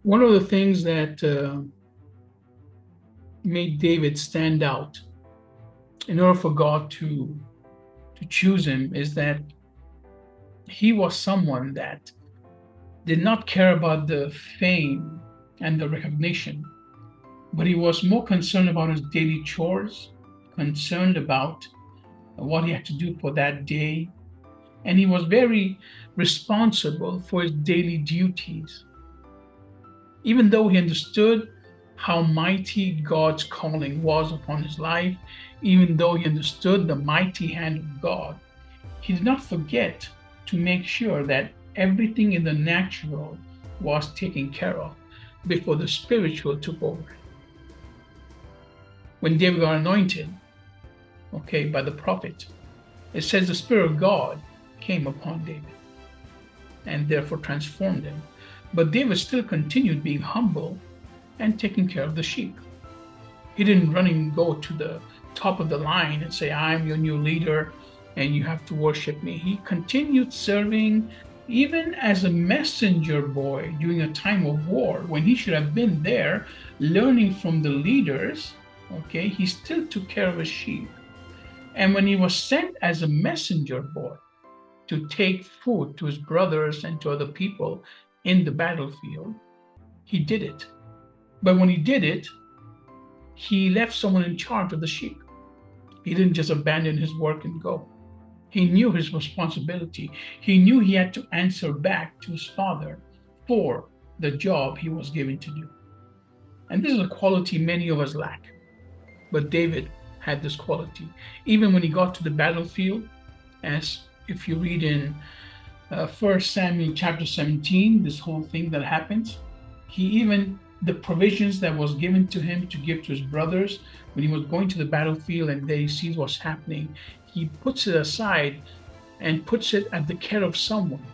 One of the things that made David stand out in order for God to choose him is that he was someone that did not care about the fame and the recognition, but he was more concerned about his daily chores, concerned about what he had to do for that day, and he was very responsible for his daily duties. Even though he understood how mighty God's calling was upon his life, even though he understood the mighty hand of God, he did not forget to make sure that everything in the natural was taken care of before the spiritual took over. When David got anointed, by the prophet, it says the Spirit of God came upon David and therefore transformed him. But David still continued being humble and taking care of the sheep. He didn't run and go to the top of the line and say, I'm your new leader and you have to worship me. He continued serving even as a messenger boy during a time of war when he should have been there learning from the leaders. He still took care of his sheep. And when he was sent as a messenger boy to take food to his brothers and to other people in the battlefield, he did it. But when he did it, he left someone in charge of the sheep. He didn't just abandon his work and go. He knew his responsibility. He knew he had to answer back to his father for the job he was given to do. And this is a quality many of us lack. But David had this quality. Even when he got to the battlefield, as if you read in 1 Samuel chapter 17, this whole thing that happens, the provisions that was given to him to give to his brothers, when he was going to the battlefield and there he sees what's happening, he puts it aside and puts it at the care of someone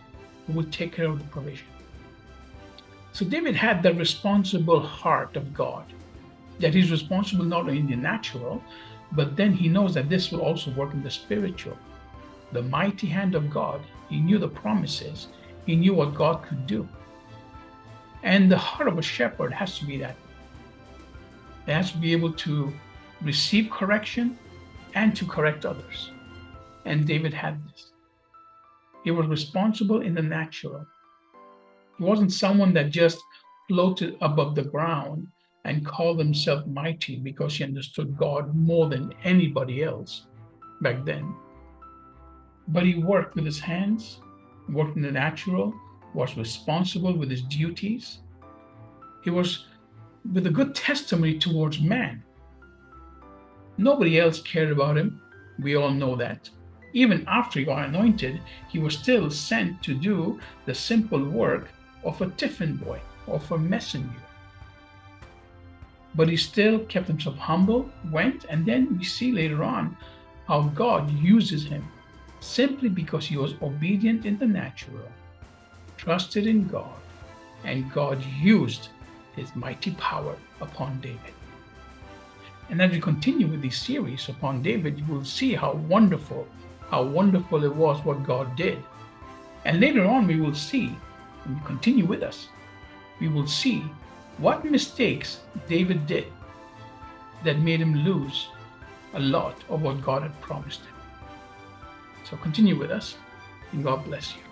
who would take care of the provision. So David had the responsible heart of God, that he's responsible not only in the natural, but then he knows that this will also work in the spiritual. The mighty hand of God, he knew the promises, he knew what God could do. And the heart of a shepherd has to be that. It has to be able to receive correction and to correct others. And David had this. He was responsible in the natural. He wasn't someone that just floated above the ground and called himself mighty because he understood God more than anybody else back then. But he worked with his hands, worked in the natural, was responsible with his duties. He was with a good testimony towards man. Nobody else cared about him. We all know that. Even after he got anointed, he was still sent to do the simple work of a tiffin boy, of a messenger. But he still kept himself humble, went, and then we see later on how God uses him simply because he was obedient in the natural, trusted in God, and God used his mighty power upon David. And as we continue with this series upon David, you will see how wonderful it was what God did. And later on we will see, when you continue with us, we will see what mistakes David did that made him lose a lot of what God had promised him. So continue with us, and God bless you.